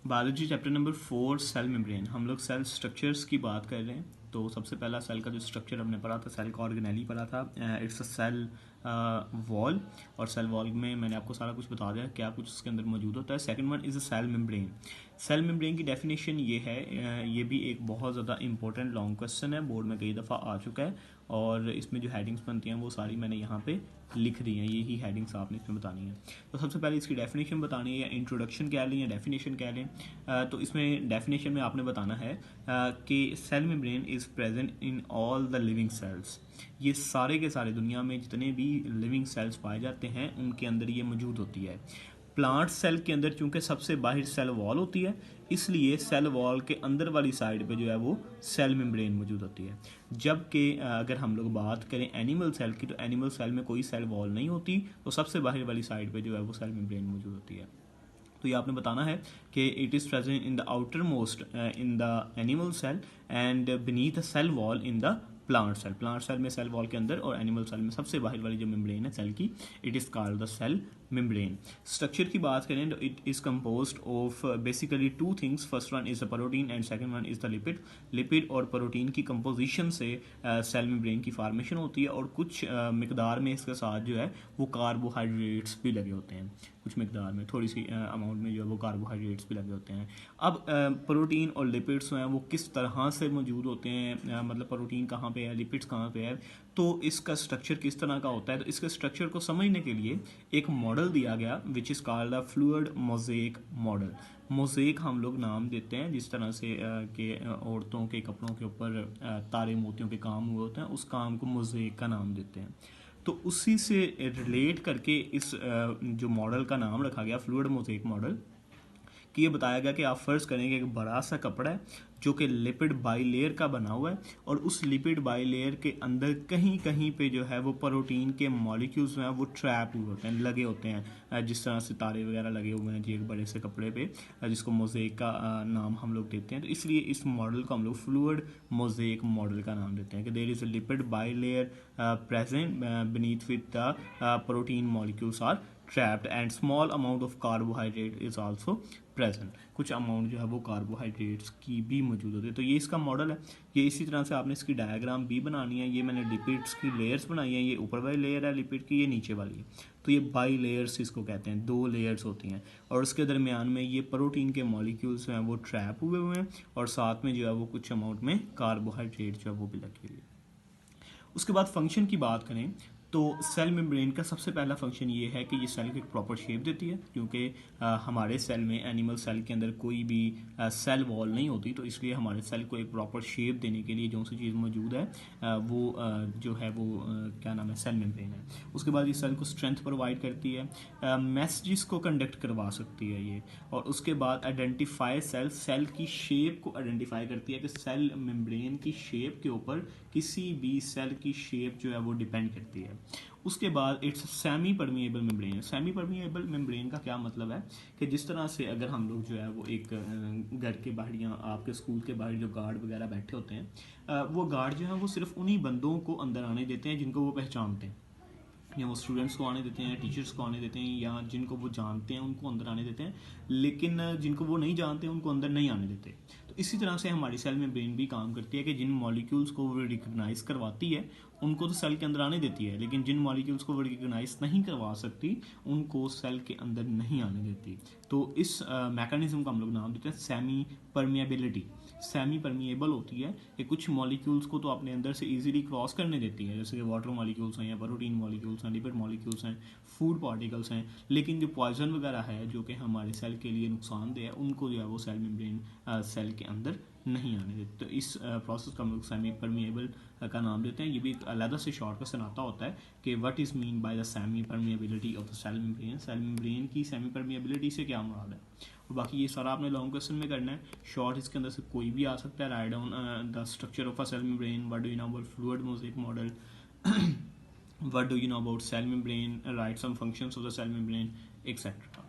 Biology chapter number 4 cell membrane. हम लोग cell structures की बात कर रहे हैं। तो सबसे पहला सेल का जो स्ट्रक्चर हमने पढ़ा था, सेल का ऑर्गेनेली पढ़ा था। इट्स अ सेल वॉल, और सेल वॉल में मैंने आपको सारा कुछ बता दिया क्या कुछ उसके अंदर मौजूद होता है। Second one is a cell membrane. Cell membrane की डेफिनेशन ये है, ये भी एक बहुत ज़्यादा इंपॉर्टेंट लॉन्ग क्वेश्चन है, बोर्ड में कई दफ़ा आ चुका है, और इसमें जो हेडिंग्स बनती हैं वो सारी मैंने यहाँ पे लिख दी हैं। यही हेडिंग्स आपने इसमें बतानी है। तो सबसे पहले इसकी डेफिनेशन बतानी है, या इंट्रोडक्शन कह लें या डेफिनेशन कह लें। तो इसमें डेफिनेशन में आपने बताना है कि cell membrane is present in all the living cells. ये सारे के सारे दुनिया में जितने भी लिविंग सेल्स पाए जाते हैं उनके अंदर ये मौजूद होती है। प्लांट सेल के अंदर चूंकि सबसे बाहर सेल वॉल होती है, इसलिए सेल वॉल के अंदर वाली साइड पे जो है वो सेल मेम्ब्रेन मौजूद होती है। जबकि अगर हम लोग बात करें एनिमल सेल की, तो एनिमल सेल में कोई सेल वॉल नहीं होती, तो सबसे बाहर वाली साइड पे जो है वो सेल मेम्ब्रेन मौजूद होती है। तो ये आपने बताना है कि it is present in the outermost in the animal cell and beneath the cell wall in the plant cell. Plant cell में सेल वॉल के अंदर, और एनिमल सेल में सबसे बाहर वाली जो मेम्ब्रेन है सेल की, it is called the cell membrane. Structure की बात करें तो it is composed of basically two things. First one is the protein and second one is the lipid. Lipid और प्रोटीन की कंपोजिशन से सेल मेम्ब्रेन की formation होती है, और कुछ मिकदार में इसके साथ जो है वो कार्बोहाइड्रेट्स भी लगे होते हैं। कुछ मिकदार में, थोड़ी सी अमाउंट में जो है वो कार्बोहाइड्रेट्स भी लगे होते हैं। अब प्रोटीन और लिपिड्स हैं वो किस तरह से मौजूद होते हैं, मतलब प्रोटीन कहाँ पे है, लिपिड्स कहाँ पे है, तो इसका स्ट्रक्चर किस तरह का होता है। तो इसके स्ट्रक्चर को समझने के लिए एक मॉडल दिया गया which is called the fluid mosaic model. Mosaic हम लोग नाम देते हैं जिस तरह से कि औरतों के कपड़ों के ऊपर तारे मोतियों के काम हुए होते हैं, उस काम को मोज़ेक का नाम देते हैं। तो उसी से रिलेट करके इस जो मॉडल का नाम रखा गया फ्लूइड मोज़ेक मॉडल, कि ये बताया गया कि आप फ़र्ज़ करेंगे एक बड़ा सा कपड़ा है जो कि लिपिड बाईलेयर का बना हुआ है, और उस लिपिड बाईलेयर के अंदर कहीं कहीं पे जो है वो प्रोटीन के मॉलिक्यूल्स हैं वो ट्रैप हुए होते हैं, लगे होते हैं, जिस तरह से तारे वगैरह लगे हुए हैं जी एक बड़े से कपड़े पे, जिसको मोज़ेक का नाम हम लोग देते हैं। तो इसलिए इस मॉडल को हम लोग फ्लूइड मोज़ेक मॉडल का नाम देते हैं कि there is a lipid bilayer present beneath with the protein molecules are trapped and small amount of carbohydrate is also present। कुछ अमाउंट जो है वो कार्बोहाइड्रेट्स की भी मौजूद होती है। तो ये इसका मॉडल है। ये इसी तरह से आपने इसकी डायग्राम भी बनानी है। ये मैंने लिपिड्स की लेयर्स बनाई हैं, ये ऊपर वाली लेयर है लिपिड की, ये नीचे वाली है। तो ये बाई लेयर्स इसको कहते हैं, दो लेयर्स होती हैं, और उसके दरमियान में ये प्रोटीन के मॉलिक्यूल्स हैं वो ट्रैप हुए हैं, और साथ में जो है वो कुछ अमाउंट में कार्बोहाइड्रेट जो है वो भी लगी हुई है। उसके बाद फंक्शन की बात करें तो सेल मेम्ब्रेन का सबसे पहला फंक्शन ये है कि ये सेल को एक प्रॉपर शेप देती है, क्योंकि हमारे सेल में, एनिमल सेल के अंदर कोई भी सेल वॉल नहीं होती, तो इसलिए हमारे सेल को एक प्रॉपर शेप देने के लिए जो सी चीज़ मौजूद है वो जो है वो क्या नाम है, सेल मेम्ब्रेन है। उसके बाद ये सेल को स्ट्रेंथ प्रोवाइड करती है, मैसेजेस को कंडक्ट करवा सकती है ये, और उसके बाद आइडेंटिफाई सेल, सेल की शेप को आइडेंटिफाई करती है कि सेल मेम्ब्रेन की शेप के ऊपर किसी भी सेल की शेप जो है वो डिपेंड करती है। उसके बाद it's semi permeable membrane. Semi permeable membrane का क्या मतलब है कि जिस तरह से अगर हम लोग जो है वो एक घर के बाहर या आपके स्कूल के बाहर जो गार्ड वगैरह बैठे होते हैं, वो गार्ड जो है वो सिर्फ उन्हीं बंदों को अंदर आने देते हैं जिनको वो पहचानते हैं, या वो स्टूडेंट्स को आने देते हैं, टीचर्स को आने देते हैं, या जिनको वो जानते हैं उनको अंदर आने देते हैं, लेकिन जिनको वो नहीं जानते उनको अंदर नहीं आने देते। तो इसी तरह से हमारी सेल में ब्रेन भी काम करती है कि जिन मॉलिक्यूल्स को वो रिकग्नाइज करवाती है उनको तो सेल के अंदर आने देती है, लेकिन जिन मॉलिक्यूल्स को वो रिकग्नाइज नहीं करवा सकती उनको सेल के अंदर नहीं आने देती। तो इस मैकेनिज्म का हम लोग नाम देते हैं सेमी परमिएबिलिटी। सेमी परमिएबल होती है कि कुछ मॉलिक्यूल्स को तो अपने अंदर से इजीली क्रॉस करने देती है, जैसे कि वाटर मॉलिक्यूल्स हैं, या प्रोटीन मॉलिक्यूल्स हैं, लिपिड मॉलिक्यूल्स हैं, फूड पार्टिकल्स हैं, लेकिन जो पॉइजन वगैरह है जो कि हमारे सेल के लिए नुकसानदेह है उनको जो है वो सेल मेम्ब्रेन सेल के अंदर नहीं आने देते। तो इस प्रोसेस का हम लोग सेमी परमिएबल का नाम देते हैं। ये भी एक अलग से शॉर्ट क्वेश्चन आता होता है कि what is mean by the semi permeability of the cell membrane. Cell membrane की सेमी परमिएबिलिटी से क्या मुराद है, और बाकी ये सारा आपने लॉन्ग क्वेश्चन में करना है। शॉर्ट इसके अंदर से कोई भी आ सकता है। Write down the structure of a cell membrane, what do you know about fluid mosaic model, what do you know about cell membrane, write some functions of the cell membrane, etc.